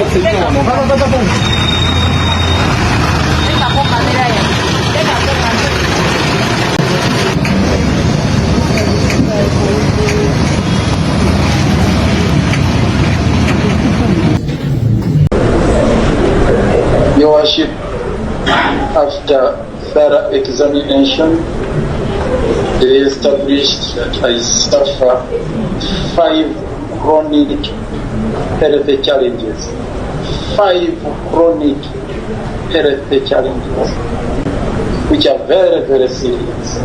Your Worship, after thorough examination, it is established that I suffer 5 chronic health challenges. 5 chronic health challenges, which are very, very serious.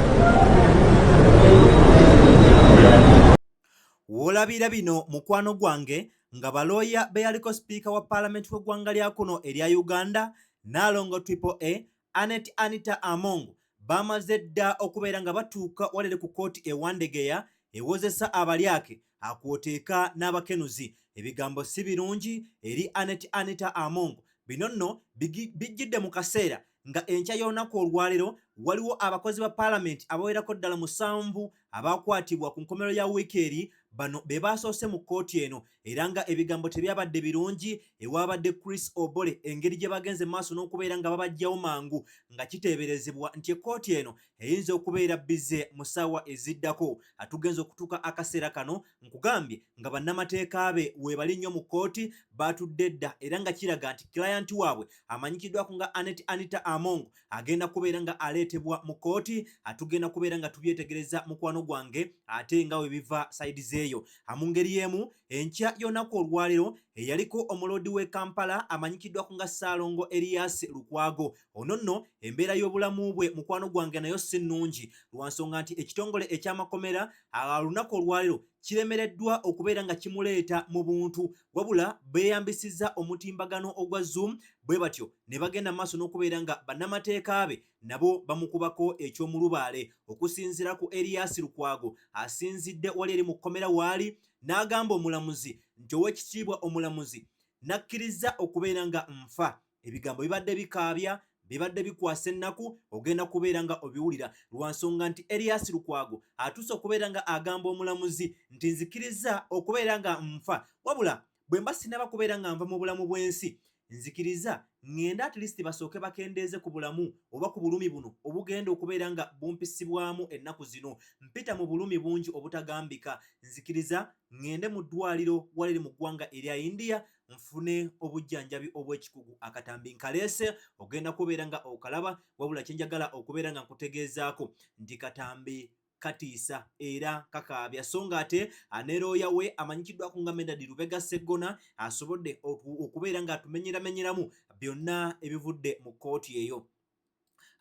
Wolabira bino mukwano gwange nga baloya beyaliko speaker wa parliament w'eggwanga lya kuno erya Uganda Nalongo Triple A Anet Anita Among bamaze dda okubeera nga batuuka walere ku kooti ewandegeya ewozesa abalyake akwoteeka n'abakenuzi. Ebigambo si birungi eri Anet Anita Among. Bino nno bijjidde mu kaseera nga enkya y'olunaku olwaleero waliwo abakozi ba parliament abawerako ddala 7 abakwatibwa ku nkomerero ya wiiki eri. Bano be basoose mu kooti eno era nga ebigambo tebyabadde birungi ewabadde Chris Obole engeri gye bagenze maaso n'okubeera nga babajjawo mangu nga kiteeberezebwa nti ekkooti eno eyinza okubeera bize mu ssaawa eziddako. Atugenza okutuuka akaseera kano nkugambye nga bannamateeka be weebali nnyo mu kooti baatudde dda era nga kiraga nti client waabwe amanyikiddwako nga Anet Anita Among agenda kubeera nga aleetebwa mu kooti. Atugenda kubeera nga tubyetegereza mukwano gwange ate nga we biva side eyo. Mu ngeri y'emu enkya y'olunaku olwaleero eyaliko omulodi w'e Kampala amanyikiddwako nga Ssaalongo Erias Lukwago. Ono nno embeera y'obulamu bwe mukwano gwange nayo si nnungi lwa nsonga nti ekitongole eky'amakomera olunaku olwaleero kiremereddwa okubeera nga kimuleeta mu buntu wabula beeyambisizza omutimbagano ogwa Zoom bwe batyo ne bagenda maaso n'okubeera nga bannamateeka be nabo bamukubako eky'omulubaale. Okusinziira ku Erias Lukwago asinzidde wali eri mu kkomera waali n'agamba omulamuzi nti ow'ekitiibwa omulamuzi nakkiriza okubeera nga nfa. Ebigambo bibadde bikaabya bibadde bikwasa ennaku ogenda kubeera nga obiwulira lwa nsonga nti Erias Lukwago atuuse okubeera nga agamba omulamuzi nti nzikiriza okubeera nga nfa wabula bwe mba sinaba kubeera nga nva mu bulamu bw'ensi nzikiriza ngenda at least basooke bakendeeze ku bulamu oba ku bulumi buno obugenda okubeera nga bumpisibwamu ennaku zino. Mpita mu bulumi bungi obutagambika. Nzikiriza ngende mu ddwaliro waliri mu ggwanga erya India nfune obujjanjabi obw'ekikugu. Akatambi nkaleese ogenda kubeera nga okalaba wabula kyenjagala okubeera nga nkutegeezaako nti katambi katiisa era kakaabya so nga ate anerooya we amanyikiddwako nga Medad Lubega Sseggona asobodde okubeera nga atumenyeramenyeramu byonna ebivudde mu kooti eyo.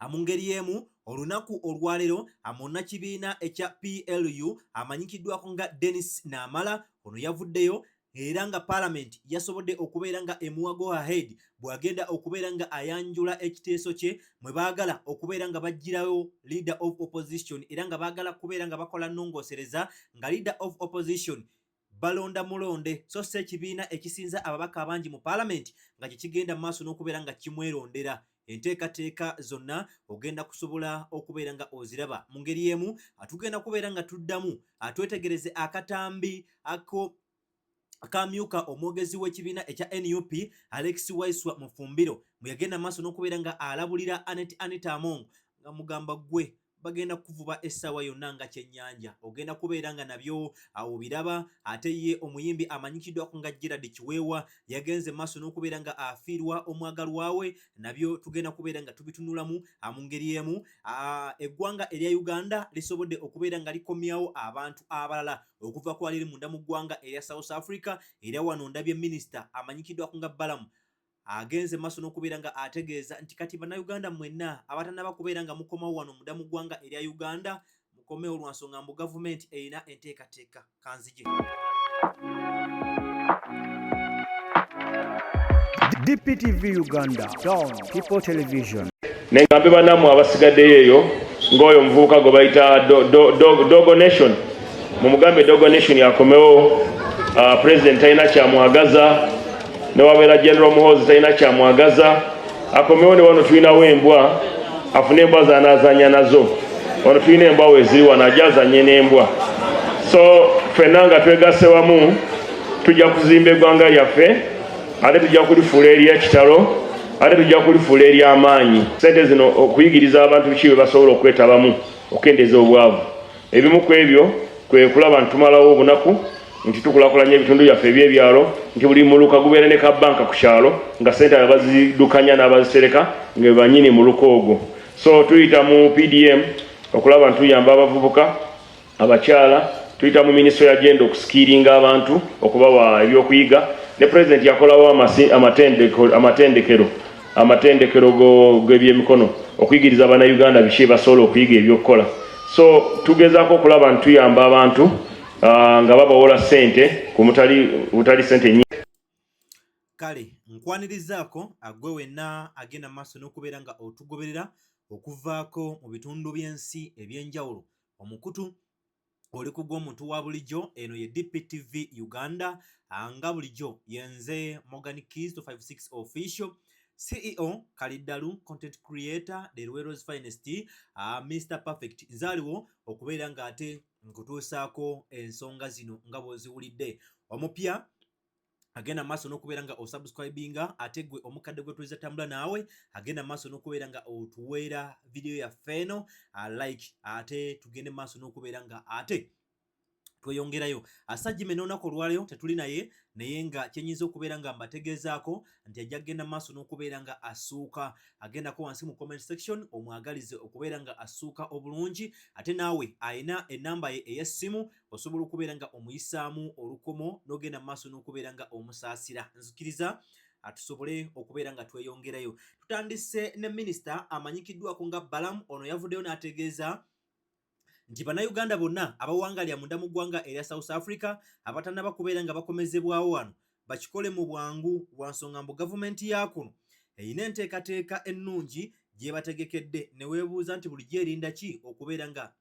Mu ngeri y'emu olunaku olwaleero munnakibiina ekya PLU amanyikiddwako nga Dennis Namala ono yavuddeyo era nga parliament yasobodde okubeera nga emuwago ahead bw'agenda okubeera nga ayanjula ekiteeso kye mwe baagala okubeera nga bagirawo leader of opposition era nga baagala kubeera nga bakola nnongoosereza nga leader of opposition balonda mulonde so si ekibiina ekisinza ababaka abangi mu parliament nga kye kigenda maaso n'okubeera nga kimwerondera. Enteekateeka zonna ogenda kusobola okubeera nga oziraba. Mu ngeri y'emu atugenda kubeera nga tuddamu atwetegereze akatambi akamyuka omwogezi w'ekibiina ekya NUP Alex Waiswa Mufumbiro bwe yagenda maaso n'okubeera nga alabulira Anet Anita Among nga mugamba gwe bagenda kuvuba essaawa yonna nga kyennyanja. Ogenda kubeera nga nabyo awo biraba. Ate ye omuyimbi amanyikiddwako nga Gerard Kiweewa yagenze maaso n'okubeera nga afiirwa omwagalwa we nabyo tugenda kubeera nga tubitunulamu. Mu ngeri y'emu eggwanga erya Uganda lisobodde okubeera nga likomyawo abantu abalala okuva ku waliri munda mu ggwanga erya South Africa era wano ndabye minisita amanyikiddwako nga Balamu agenze maaso n'okubeera nga ategeeza nti kati bannayuganda mwenna abatannaba kubeera nga mukomawo wano munda mu ggwanga erya Uganda mukomewo lwa nsonga mbu gavumenti erina enteekateeka. Kanzije DPTV Uganda, Dawn People Television. Nengambe banamu abasigaddeyo eyo ng'oyo omuvubuka gwe bayita Dogo Nation. Mumugambe Dogo Nation yakomewo president talina kyamwagaza newabeera General Muhoozi talina kyamwagaza akomewo ne wano tulinawo embwa afune embwa zanazanya nazo wano tulina embwa weziri wano ajazanye n'embwa so ffenna nga twegase wamu tujja kuzimba eggwanga lyaffe ate tujja kulifuula ery'ekitalo, ate tujja kulifuula ery'amaanyi. Ssente zino okuyigiriza abantu biki bwe basobola okwetabamu okukendeeza obwavu. Ebimu ku ebyo kwe kulaba nti tumalawo obunaku nti tukulakulanya ebitundu byaffe eby'ebyalo, nti buli muluka gubeera ne kabbanka ku kyalo nga ssente abazidukanya n'abazitereka nga banyini muluka ogwo. So tuyita mu PDM okulaba nti tuyamba abavubuka abakyala, tuyita mu minisitule agenda okusikiringa abantu okubawa ebyokuyiga, ne president yakolawo amatendekero g'ebyemikono okuyigiriza bannayuganda biki basobola okuyiga ebyokukola. So tugezaako okulaba nti tuyamba abantu nga babawola ssente ku butali ssente nyingi. Kale nkwanirizaako agwe wenna agenda maaso n'okubeera nga otugoberera okuvaako mu bitundu by'ensi eby'enjawulo. Omukutu oli ku gw'omuntu wa bulijjo, eno ye DPTV Uganda, nga bulijjo yenze Morgan Keys 256 official, CEO Kaliddalu, content creator, the Ruero's finest, Mr. Perfect. Nzaaliwo okubeera nga ate nkutuusaako ensonga zino nga bw'oziwulidde. Omupya agenda maaso n'okubeera nga osubscribinga, ate gwe omukadde gwe tuweza tambula naawe agenda maaso n'okubeera nga otuweera video yaffe eno like, ate tugende maaso n'okubeera nga ate tweyongerayo. Asajjime n'olunaku olwaleero tetuli naye nga kyenyinza okubeera nga mbategeezaako nti ajja kugenda maaso n'okubeera nga asuuka. Agendako wansi mu comment section omwagalize okubeera nga asuuka obulungi, ate naawe ayina ennamba ye ey'essimu osobola okubeera nga omuyisaamu olukomo n'ogenda maaso n'okubeera nga omusaasira. Nzikiriza tusobole okubeera nga tweyongerayo. Tutandise ne minisita amanyikiddwako nga Balamu. Ono yavuddeyo n'ategeeza nti bannayuganda bonna abawangalya munda mu ggwanga erya South Africa abatannaba kubeera nga bakomezebwawo wano bakikole mu bwangu, lwa nsonga mbu gavumenti ya kuno eyina enteekateeka ennungi gye bategekedde, ne weebuuza nti bulijjo erinda ki okubeera nga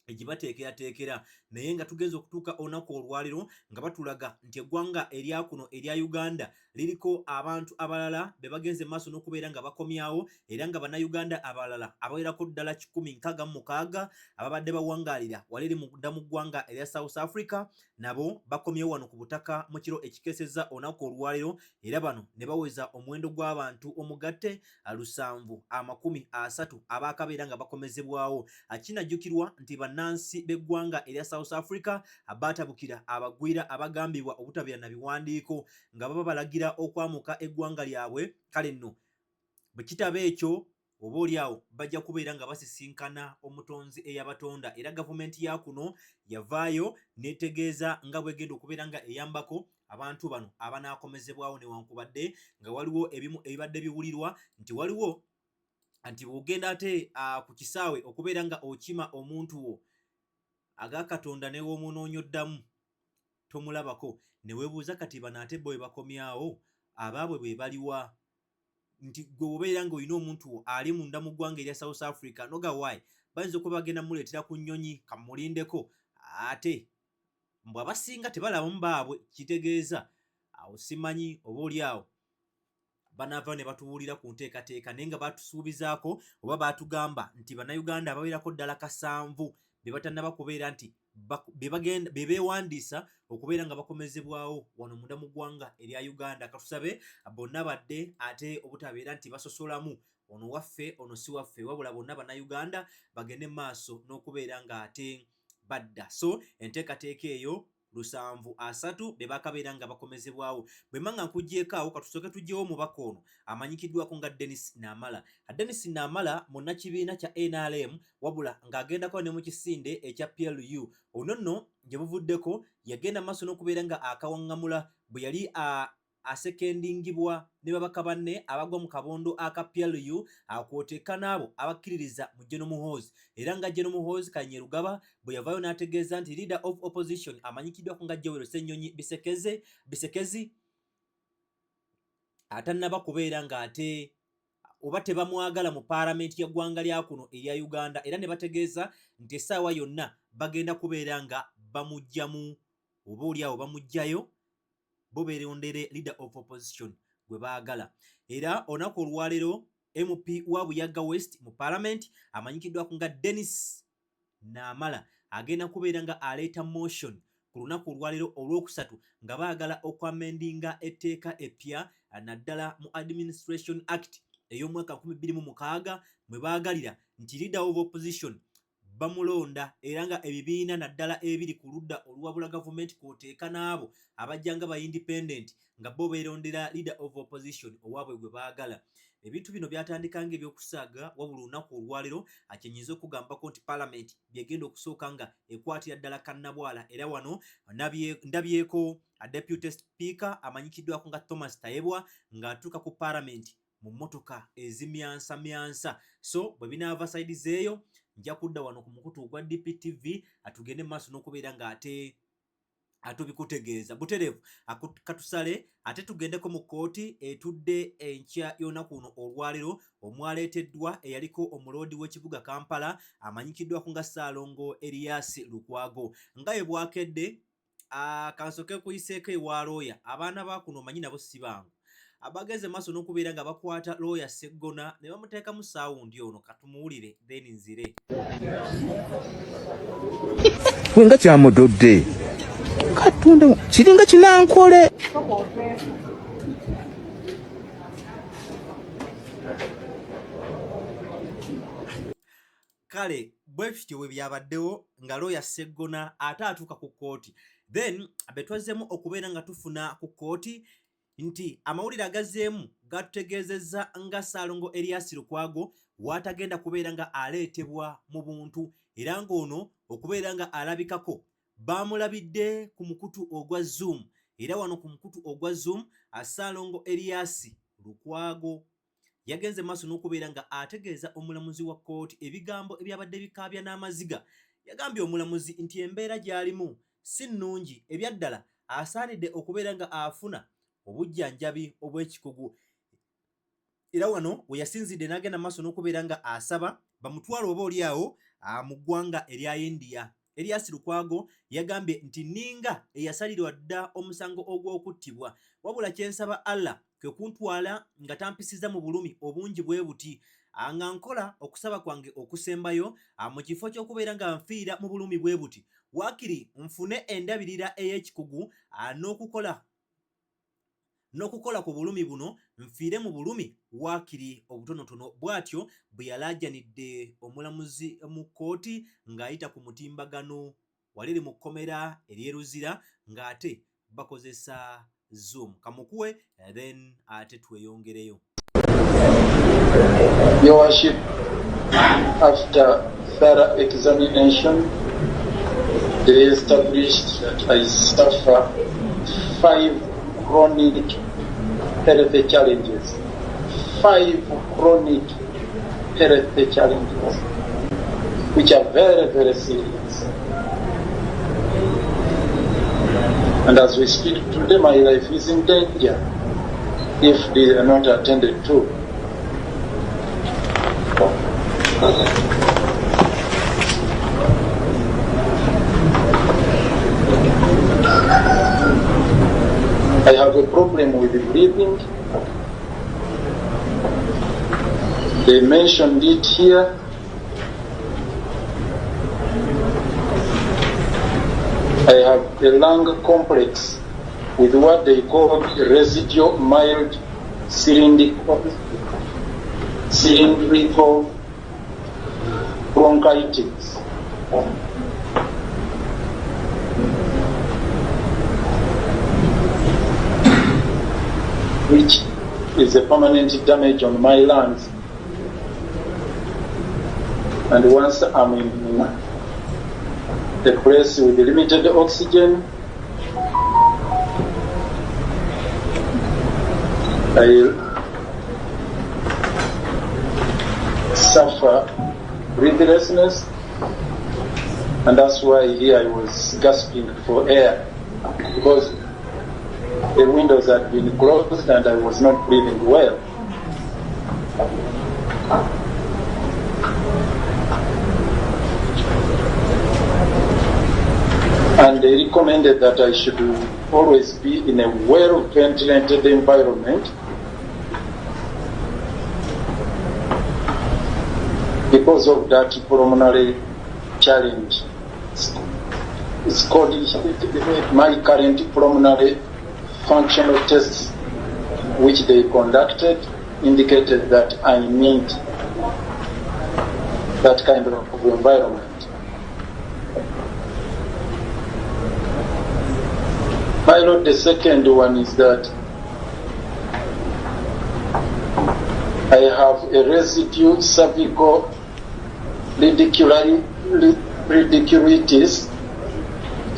egibateekerateekera. Naye nga tugenza okutuuka olunaku olwaleero nga batulaga nti eggwanga erya kuno erya Uganda liriko abantu abalala be bagenze maaso n'okubeera nga bakomyawo, era nga bannayuganda abalala abawerako ddala 166 ababadde bawangaalira wali munda mu ggwanga erya South Africa nabo bakomyewo wano ku butaka mu kiro ekikeesezza olunaku olwaleero, era bano ne baweza omuwendo gw'abantu omugatte 730 abaakabeera nga bakomezebwawo. Kinajjukirwa nti bannansi b'eggwanga erya South Africa abaatabukira abagwira abagambibwa obutabeera na biwandiiko nga baba balagira okwamuka eggwanga lyabwe. Kale nno bwe kitaba ekyo oba oliawo bajja kubeera nga basisinkana omutonzi eyabatonda, era gavumenti ya kuno yavaayo netegeeza nga bwegenda okubeera nga eyambako abantu bano abanaakomezebwawo, newankubadde nga waliwo ebimu ebibadde biwulirwa nti waliwo anti bw'ogenda ate ku kisaawe okubeera nga okima omuntu wo agakatonda ne w'omunoonyoddamu tomulabako, ne weebuuza kati bano ate bwe bakomyawo abaabwe bwe baliwa, nti gwe obeera ng'olina omuntu wo ali munda mu ggwanga erya South Africa nogawaayi bayinza okuba bagenda muleetera ku nnyonyi kamulindeko, ate mbw abasinga tebalabamu baabwe, kitegeeza awo simanyi oba oliawo banaava ne batuwulira ku nteekateeka, naye nga batusuubizaako oba baatugamba nti bannayuganda abawerako ddala 7 be batannaba kubeera nti be beewandiisa okubeera nga bakomezebwawo wano munda mu ggwanga erya Uganda. Katusabe bonna badde ate obutabeera nti basosolamu ono waffe ono si waffe, wabula bonna bannayuganda bagende maaso n'okubeera nga ate badda. So enteekateeka eyo 730 be baakabeera nga bakomezebwawo. Bwe manga nkuggyeko awo katusooke tugyewo omubaka ono amanyikiddwako nga Dennis Namala. Dennis Namala munnakibiina kya NRM wabula ng'agendako ne mu kisinde ekya PLU. Ono nno gye buvuddeko yagenda maaso n'okubeera nga akawaŋŋamula bwe yali asekendingibwa ne babaka banne abagwa mu kabondo aka PLU akwoteeka n'abo abakkiririza mu General Muhoozi, era nga General Muhoozi Kanyerugaba bwe yavaayo n'ategeeza nti leader of opposition amanyikiddwako nga Joel Ssennyonyi Bisekezi atannaba kubeera ng'ate oba tebamwagala mu paalamenti ya ggwanga lya kuno erya Uganda, era ne bategeeza nti essaawa yonna bagenda kubeera nga bamuggyamu oba oliawo bamuggyayo bo beerondere leader of opposition gwe baagala. Era olunaku olwaleero MP wa Buyaga West mu Parliament amanyikiddwako nga Dennis Namala agenda kubeera nga aleeta motion ku ku lunaku olwaleero olwokusatu nga baagala okwamendinga etteeka eppya naddala mu Administration Act ey'omwaka 2006 mwe baagalira nti leader of opposition bamulonda era nga ebibiina naddala ebiri ku ludda oluwabula gavumenti kwoteeka n'abo abajjanga ba independent nga bo beerondera leader of opposition owaabwe gwe baagala. Ebintu bino byatandika ng'ebyokusaaga wabula olunaku olwaleero akyenyiza okugambako nti Parliament byegenda okusooka nga ekwatira ddala kannabwala era wano ndabyeko Deputy Speaker amanyikiddwako nga Thomas Tayebwa ng'atuuka ku Parliament mu mmotoka ezimyansamyansa. So bwe binaava sayidi zeeyo nja kudda wano ku mukutu ogwa DPTV atugende mu maaso n'okubeera ng'ate atubikutegeeza butereevu katusale ate tugendeko mu kooti etudde enkya y'olunaku luno olwaleero omwaleeteddwa eyaliko omuloodi w'ekibuga Kampala amanyikiddwako nga Ssaalongo Erias Lukwago nga ye bwakedde kansoke kuyiseeko ewa looya abaana ba kuno omanyi nabo si bangu abageze maaso n'okubeera nga bakwata looya Sseggona ne bamuteekamu saawundi ono katumuwulire then nzire wenga kyamudodde katonda kiringa kinankole kale bwe tutyo bwe byabaddewo nga looya Sseggona ate atuuka ku kkooti then betwazzemu okubeera nga tufuna ku kkooti nti amawulire agazzeemu gatutegeezezza nga Ssaalongo Erias Lukwago waatagenda kubeera nga aleetebwa mu buntu era ng'ono okubeera nga alabikako baamulabidde ku mukutu ogwa Zoom era wano ku mukutu ogwa Zoom Ssaalongo Erias Lukwago yagenze maaso n'okubeera nga ategeeza omulamuzi wa kkooti ebigambo ebyabadde bikaabya n'amaziga. Yagambye omulamuzi nti embeera gy'alimu si nnungi ebyaddala asaanidde okubeera nga afuna obujjanjabi obw'ekikugu era wano we yasinzidde n'agenda maaso n'okubeera nga asaba bamutwala oba oli awo mu ggwanga erya India. Erias Lukwago yagambye nti ninga eyasalirwa dda omusango ogw'okuttibwa wabula kyensaba Allah kwe kuntwala nga tampisiza mu bulumi obungi bwe buti nga nkola okusaba kwange okusembayo mu kifo ky'okubeera nga nfiira mu bulumi bwe buti waakiri nfune endabirira ey'ekikugu n'okukola ku bulumi buno nfiire mu bulumi waakiri obutonotono. Bw'atyo bwe yalaajanidde omulamuzi mu kkooti ng'ayita ku mutimbagano waliri mu kkomera ery'Eruzira ng'ate bakozesa Zoom. Kamukuwe then ate tweyongereyo. Your Worship, after thorough examination, it is established that I suffer 5 chronic health challenges. 5 chronic health challenges, which are very, very serious. And as we speak today, my life is in danger if they are not attended to. I have a problem with breathing. They mentioned it here. I have a lung complex with what they call residual mild cylindrical bronchitis. Which is a permanent damage on my lungs. And once I'm in a place with limited oxygen, I suffer breathlessness, and that's why here I was gasping for air, because the windows had been closed and I was not breathing well. And they recommended that I should always be in a well-ventilated environment, because of that pulmonary challenge. It's called my current pulmonary functional tests, which they conducted, indicated that I need that kind of environment. My lord, the second one is that I have a residue cervical radiculitis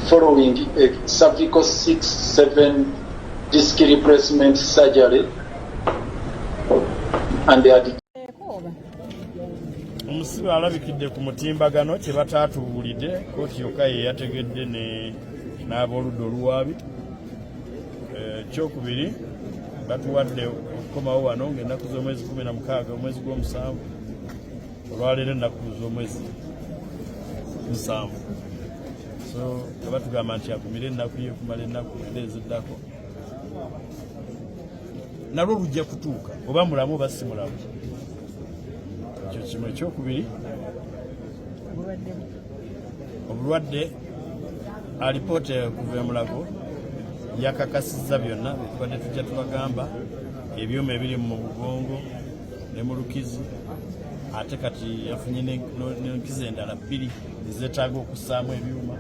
following a cervical 6-7 disc replacement surgery, and they are omusibe alabikidde ku mutimbagano kye bataatubuulidde kooti yokka ye yategedde n'abooludda oluwaabi. Kyokubiri batuwadde okukomawo wano ng'ennaku z'omwezi 16 omwezi gw'omusanvu, olwaleero ennaku z'omwezi 7. So nga batugamba nti agumire ennaku ye okumala ennaku eziddako, nalwo lujja kutuuka oba mulamu oba si mulamu. Ekyo kimu. Ekyokubiri, obulwadde alipoota okuva Mulago yakakasizza byonna betubadde tujja tubagamba, ebyuma ebiri mu mugongo ne mu lukizi, ate kati yafunye n'enkizi endala 2 ezeetaaga okussaamu ebyuma.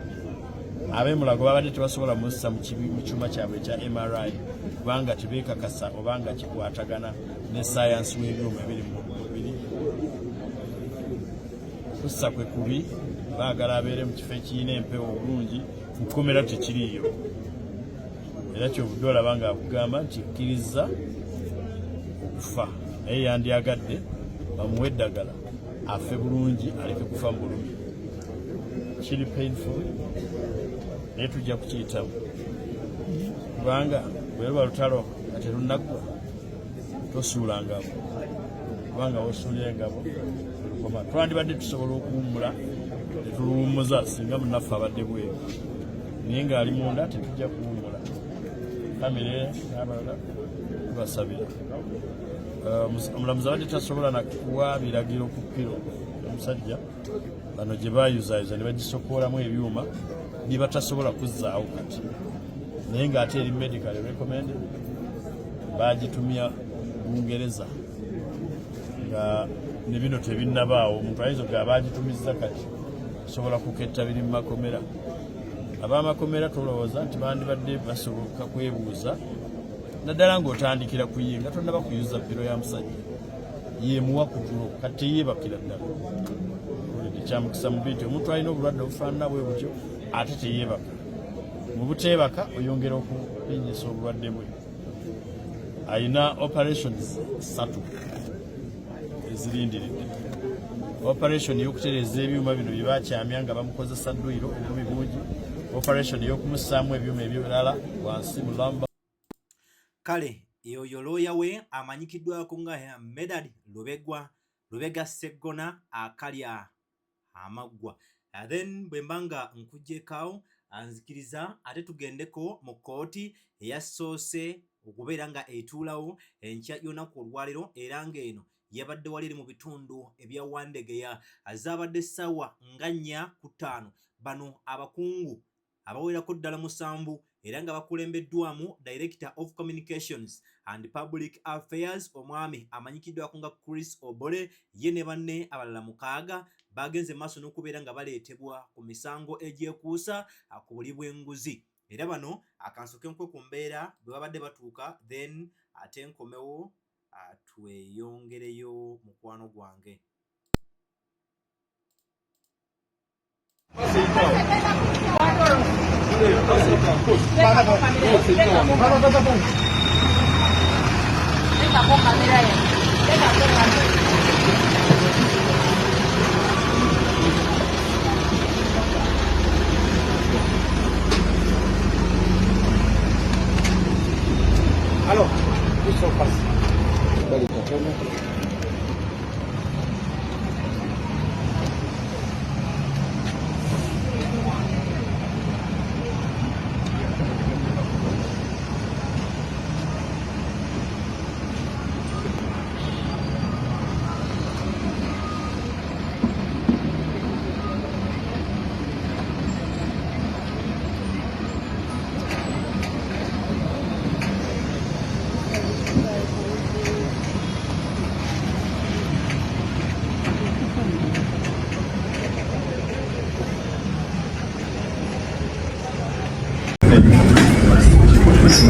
Ab'e Mulago babadde tebasobola mussa mu kyuma kyabwe ekya MRI kubanga tebeekakasa obanga kikwatagana ne sayansi w'ebyuma ebiri mu mubiri. Kussa kwe kubi, baagala abeere mu kifo ekirina empewo obulungi, nkomera tekiriiyo. Era kyovudde olaba nga akugamba nti kkiriza okufa, naye yandyagadde bamuwe eddagala afe bulungi, aleke kufa mu bulumi. Kiri painful, naye tujja kukiyitamu kubanga bwe luba lutalo nga terunaggwa tosuula ngabo, kubanga wosuulira engabo olukoma. Twandibadde tusobola okuwummula ne tuluwummuza singa munnaffe abadde bweru, naye ng'ali munda tetujja kuwummula. Famire n'abalala tubasabira. Omulamuzi abadde tasobola nakuwa biragiro ku ppiro omusajja bano gye baayuzaayoza ne bagisokoolamu ebyuma bye batasobola kuzzaawo kati, naye ng'ate eri medical recommended bagitumya Bungereza nga ne bino tebinnabaawo. Omuntu ayinza okugamba bagitumizza kati sobola kuketta biri mu makomera. Ab'amakomera tolowooza nti bandibadde basoboka kwebuuza naddala ng'otandikira kuye nga tonnaba kuyuza ppiro ya musajja yeemuwa ku tulo kati teyeebakira ddala. Kyamukisa mubi nti omuntu alina obulwadde obufaanana bwe butyo ate teyeebaka. Mu buteebaka oyongera okulinyisa obulwadde bwe. Alina operations 3 ezirindiridde. Operation y'okutereeza ebyuma bino bye bakyamya nga bamukozesa dduyiro obubi bungi. Operation y'okumussaamu ebyuma ebirala wansi mu lamba. Kale eyo looya we amanyikiddwako nga Medard Lubega Sseggona akalya amaggwa. Then bwe mbanga nkuggyekaawo anzikiriza ate tugendeko mu kooti eyasoose okubeera nga etuulawo enkya y'olunaku olwaleero, era ng'eno yabadde wali eri mu bitundu ebya Wandegeya. Azaabadde essaawa nga 4:05 bano abakungu abawerako ddala 7 era nga bakulembeddwamu Director of Communications and Public Affairs omwami amanyikiddwako nga Chris Obole, ye ne banne abalala 6 bagenze maaso n'okubeera nga baleetebwa ku misango egyekuusa ku buli bw'enguzi. Era bano akansoke nkwe ku mbeera bwe babadde batuuka, then ate nkomewo tweyongereyo mukwano gwange. Alors, ils sont passés. Kale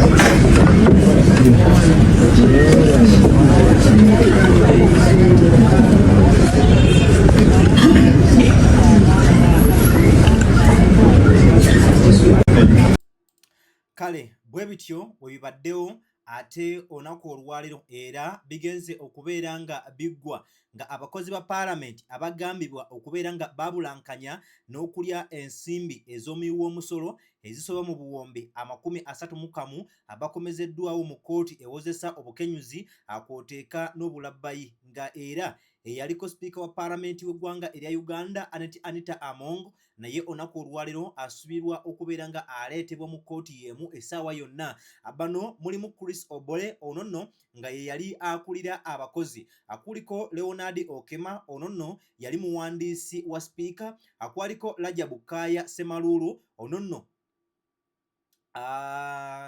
bwe bityo bwe bibaddewo ate onaku olwaliro era bigenze okubeera nga biggwa nga abakozi ba paalamenti abagambibwa okubeera nga babulankanya n'okulya ensimbi ez'omuwi w'omusolo ezisoba mu buwumbi 31 abakomezeddwawo mu kkooti ewozesa obukenyuzi akwoteeka n'obulabbayi nga era eyaliko sipiika wa paalamenti w'eggwanga erya Uganda Anita Among naye onaku olwaliro asubirwa okubeera nga aleetebwa mu kkooti y'emu essaawa yonna. Bano mulimu Chris Obole ono nno nga ye yali akulira abakozi, akuliko Leonard Okema ono nno yali muwandiisi wa sipiika, akwaliko Rajabu Kaya Ssemalulu ono nno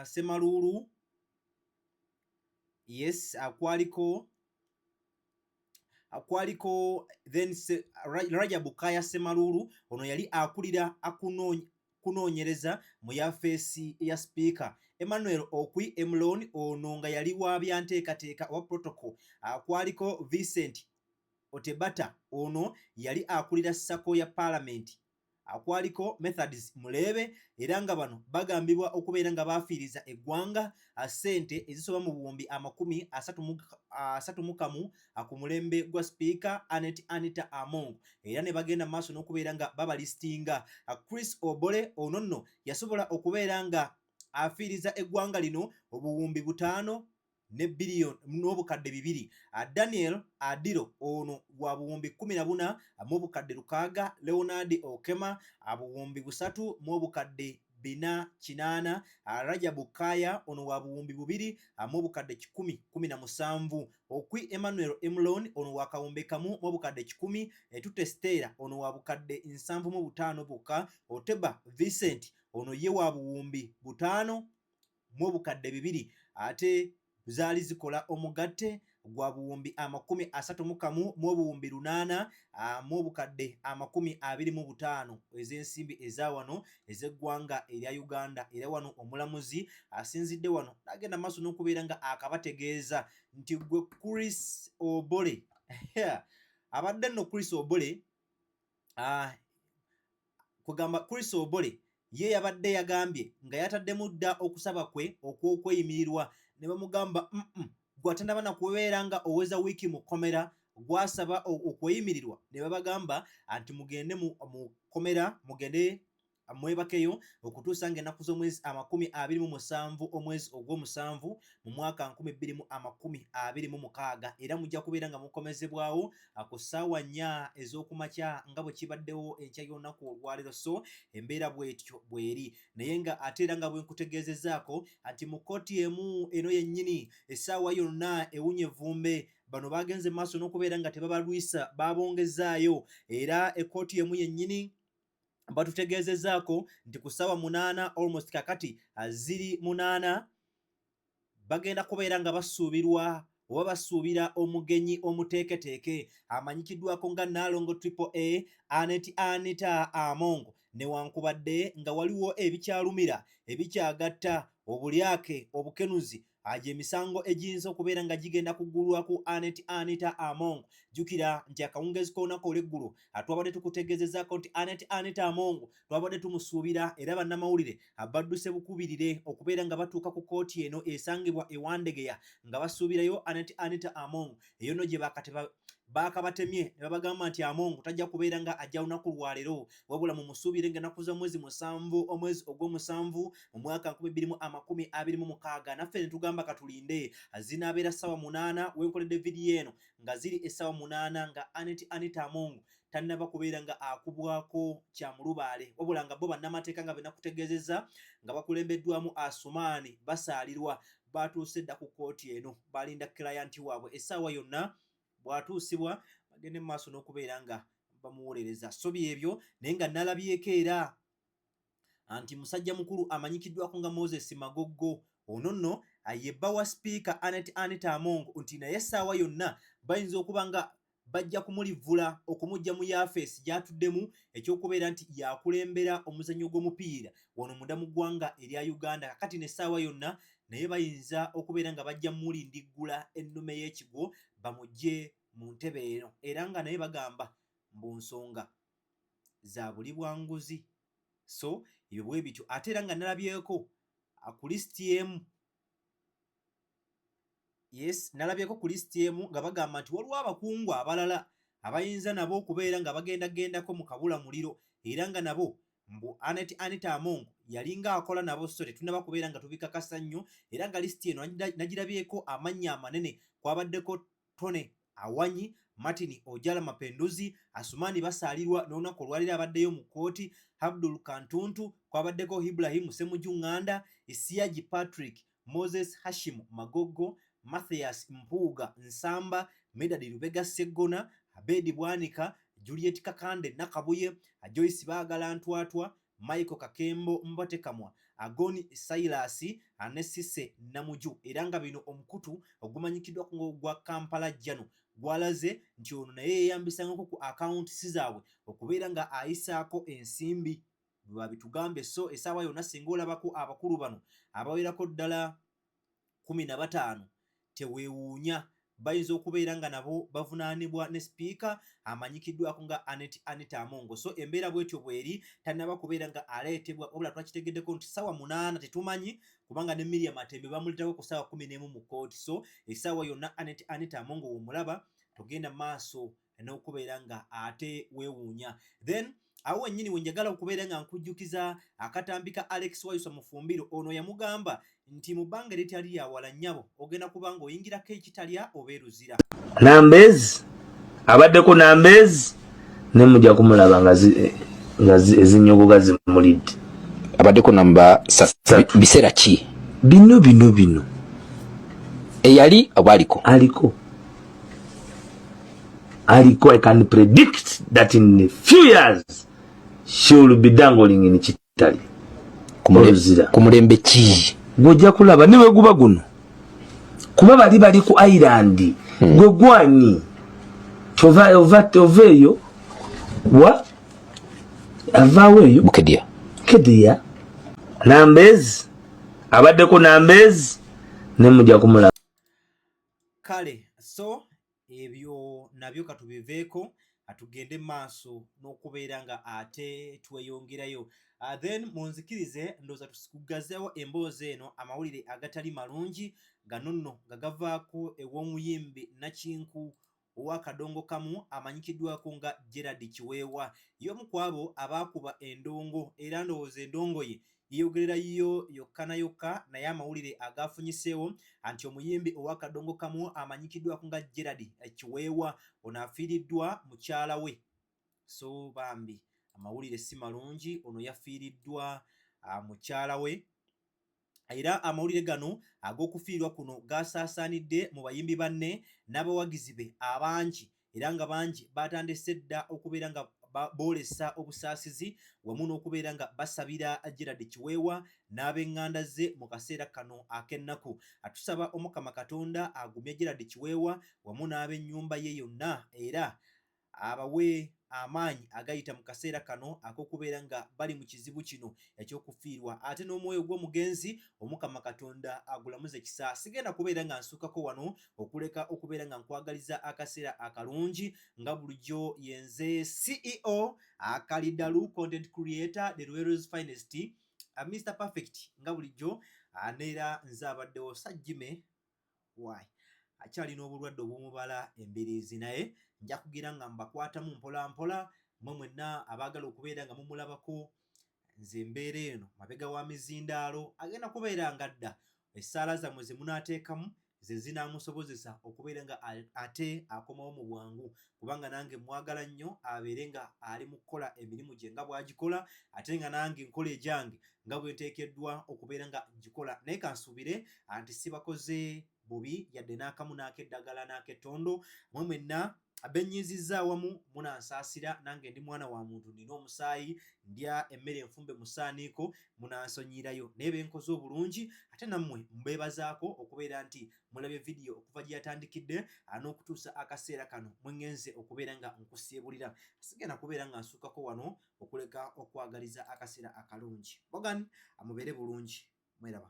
Ssemalulu yes akwaliko then Rajabu Kaya Ssemalulu ono yali akulira kunoonyereza mu yafeesi ya sipiika. Emmanuel Okwi Emlon ono nga yali wa byanteekateeka wa protocol. Akwaliko Vincent Otebata ono yali akulira ssako ya paalamenti. Akwaliko Methodist Mulebe era nga bano bagambibwa okubeera nga baafiiriza eggwanga ssente ezisoba mu buwumbi 31 ku mulembe gwa sipiika Anita Among era ne bagenda maaso n'okubeera nga babalistinga. Chris Obole ono nno yasobola okubeera nga afiiriza eggwanga lino obuwumbi 5 ne biliyoni n'obukadde 2. Daniel Adiro ono wa buwumbi 14 mu bukadde 6. Leonard Okema abuwumbi 3 mu bukadde 4.8. Rajabu Kaya ono wa buwumbi 2 mu bukadde 10.17. Okwi Emmanuel Emlon ono wa kawumbi kamu mu bukadde 10. Etute Stella ono wa bukadde 7.5 bukka. Oteba Vincent ono ye wa buwumbi 5 mu bukadde 2. Ate zaali zikola omugatte gwa buwumbi 31 mu buwumbi 8 mu bukadde 25 ez'ensimbi eza wano ez'eggwanga erya Uganda. Era wano omulamuzi asinzidde wano agenda maaso n'okubeera nga akabategeeza nti gwe Chris Obole abadde nno Chris Obole kugamba Chris Obole ye yabadde yagambye nga yataddemu dda okusaba kwe okw'okweyimirirwa ne bamugamba gwatandaba na kubeera nga oweza wiiki mu komera gwasaba okweyimirirwa ne babagamba anti mugende mu komera mugende mwebakeyo okutuusa ng'ennaku z'omwezi 27 omwezi ogw'omusanvu mu mwaka 2026 era mujja kubeera nga mukomezebwawo ku ssaawa 4 ez'okumakya nga bwe kibaddewo enkya y'olunaku olwaliro. So embeera bw'etyo bw'eri naye nga ate era nga bwe nkutegeezezaako anti mu kkooti emu eno yennyini essaawa yonna ewunya evvumbe bano bagenze maaso n'okubeera nga tebabalwisa babongezaayo era ekkooti emu yennyini batutegeezezaako nti ku ssaawa 8 almost kakati ziri 8 bagenda kubeera nga basuubirwa oba basuubira omugenyi omuteeketeeke amanyikiddwako nga Nalongo Triple A Anita Among newankubadde nga waliwo ebikyalumira ebikyagatta obulyake obukenuzi emisango egiyinza okubeera nga gigenda kuggulwa ku Anita Among. Jjukira nti akawungeezi k'olunaku olw'eggulu twabadde tukutegeezezaako nti Anita Among twabadde tumusuubira era bannamawulire badduse bukubirire okubeera nga batuuka ku kkooti eno esangibwa ewandegeya nga basuubirayo Anita Among. Eyo nno gye baakabatemye ne babagamba nti Among tajja kubeera nga ajja lunaku lwaleero wabula mumusuubire ng'ennaku z'omwezi 7 omwezi ogw'omusanvu mu mwaka 2026 naffe ne tugamba katulinde zinaabeera ssaawa 8 wenkoledde vidiyo eno nga ziri essaawa 8 nga Anita Among tannaba kubeera nga akubwako kya mulubaale wabula nga bo bannamateeka nga benakutegeezezza nga bakulembeddwamu Asumaani basaalirwa batuuse dda ku kkooti eno balinda kilayanti waabwe essaawa yonna bw'atuusibwa bagende mu maaso n'okubeera nga bamuwolereza. So byebyo naye nga nalabyeko era anti musajja mukulu amanyikiddwako nga Moses Magoggo ono nno ye bba wa sipiika Anita Among nti naye essaawa yonna bayinza okuba nga bajja kumulivula okumujja mu yafeesi gyatuddemu ekyokubeera nti yakulembera omuzannyo gw'omupiira wano munda mu ggwanga erya Uganda. Kakati n'essaawa yonna naye bayinza okubeera nga bajja mulindiggula ennume y'ekigwo bamugye mu ntebe eno, era nga naye bagamba mbu nsonga za buli bwanguzi. So ebyo bwe bityo ate era nga nalabyeko ku lisiti emu, yes, nalabyeko ku lisiti emu nga bagamba nti waliwo abakungu abalala abayinza nabo okubeera nga bagendagendako mu kabula muliro, era nga nabo mbu Anita Among yalinga akola nabo, so tetunaba kubeera nga tubikakasa nnyo, era nga lisiti eno nagirabyeko amannya amanene. Kwabaddeko Tone Awanyi, Martin Ojala Mapenduzi, Asumani Basalirwa n'olunaku olwaliro abaddeyo mu kkooti, Abdul Kantuntu, kwabaddeko Ibrahim Semuju Nganda, Isiaji Patrick, Moses Hashim Magogo, Matthias Mpuuga Nsamba, Medadi Lubega Segona, Abedi Bwanika, Juliet Kakande Nakabuye, Joyce Baagala Ntwatwa, Michael Kakembo Mbatekamwa, Agoni Sailasi, Anesise Namuju. Era nga bino omukutu ogumanyikiddwa gwa Kampala Jano gwalaze nti ono naye yeeyambisangako ku akawunti zaabwe okubeera nga ayisaako ensimbi babitugambe. So essaawa yonna singa olabako abakulu bano abawerako ddala 15 teweewuunya, bayinza okubeera nga nabo bavunaanibwa ne sipiika amanyikiddwako nga Anita Among. So embeera bwetyo bweri, tannaba kubeera nga aleetebwa, wabula twakitegeddeko nti ssaawa 8 tetumanyi, kubanga ne Miriam Matembe bamuleetako ku ssaawa 11 mu kkooti. So essaawa yonna Anita Among w'omulaba togenda maaso n'okubeera nga ate weewuunya. Then awo wennyini we njagala okubeera nga nkujjukiza akatambi ka Alex Wayusa Mufumbiro. Ono yamugamba nti mu bbanga eritali lya wala nnyabo ogenda kuba nga oyingirako ekitalya oba eruzira. Nambezi abaddeko Nambezi ne mujja kumulaba nga ezinyogoga zimulidde. Abaddeko namba biseera ki bino eyali oba aliko I can predict that in a few years she will be dangling in Kitali. Kumulembe ki gojja kulaba niwe guba guno kuba bali ku island gwe gwani ovaeyo wa avaweyo kedia Nambezi abaddeko Nambezi ne mujja kumulaba. Kale so ebyo nabyo katubiveeko atugende maaso n'okubeera nga ate tweyongerayo. Then munzikirize ndooza tusikugazeewo emboozi eno, amawulire agatali malungi gano nno nga gavaako ew'omuyimbi Nakinku ow'akadongo kamu amanyikiddwako nga Gerard Kiweewa, y'omu ku abo abaakuba endongo, era ndowooza endongo ye yeyogerera yo yokka na yokka, naye amawulire agaafunyiseewo anti omuyimbi ow'akadongo kamu amanyikiddwako nga Gerard Kiweewa ono afiiriddwa mukyala we. So bambi amawulire si malungi, ono yafiiriddwa mukyala we, era amawulire gano ag'okufiirwa kuno gasaasaanidde mu bayimbi banne n'abawagizi be abangi, era nga bangi batandise dda okubeera nga boolesa obusaasizi wamu n'okubeera nga basabira Gerard Kiweewa n'ab'eŋŋanda ze mu kaseera kano ak'ennaku. Atusaba Omukama Katonda agumye Gerard Kiweewa wamu n'ab'ennyumba ye yonna, era abawe amaanyi agayita mu kaseera kano ak'okubeera nga bali mu kizibu kino eky'okufiirwa. Ate n'omwoyo gw'omugenzi Omukama Katonda agulamuze kisa. Sigenda kubeera nga nsuukako wano okuleka okubeera nga nkwagaliza akaseera akalungi nga bulijjo yenze CEO Kalidalu content creator the Ruero's finest Mr Perfect nga bulijjo aneera nze abaddewo Sajjime why akyalina obulwadde obumubala embiriizi, naye nja kugira nga mbakwatamu mpola mpola mmwe mwenna abaagala okubeera nga mumulabako. Nze mbeera eno mabega wa mizindaalo agenda kubeera nga dda essaala zammwe ze munaateekamu ze zinaamusobozesa okubeera nga ate akomawo mu bwangu, kubanga nange mwagala nnyo abeere nga ali mu kukola emirimu gye nga bw'agikola, ate nga nange nkola egyange nga bwe nteekeddwa okubeera nga ngikola. Naye kansuubire anti sibakoze bubi yadde n'akamu n'akeddagala n'akettondo. Mmwe mwenna abenyiziza wamu munansasira nange ndi mwana wa muntu nina omusaayi ndya emmere enfumbe musaaniiko munansonyirayo naye benkoze obulungi ate nammwe mbeebazaako okubeera nti mulabye vidiyo okuva gye yatandikidde n'okutuusa akaseera kano mwengenze okubeera nga nkusiibulira sigenda kubeera nga nsuukako wano okuleka okwagaliza akaseera akalungi Bogan amubeere bulungi mweraba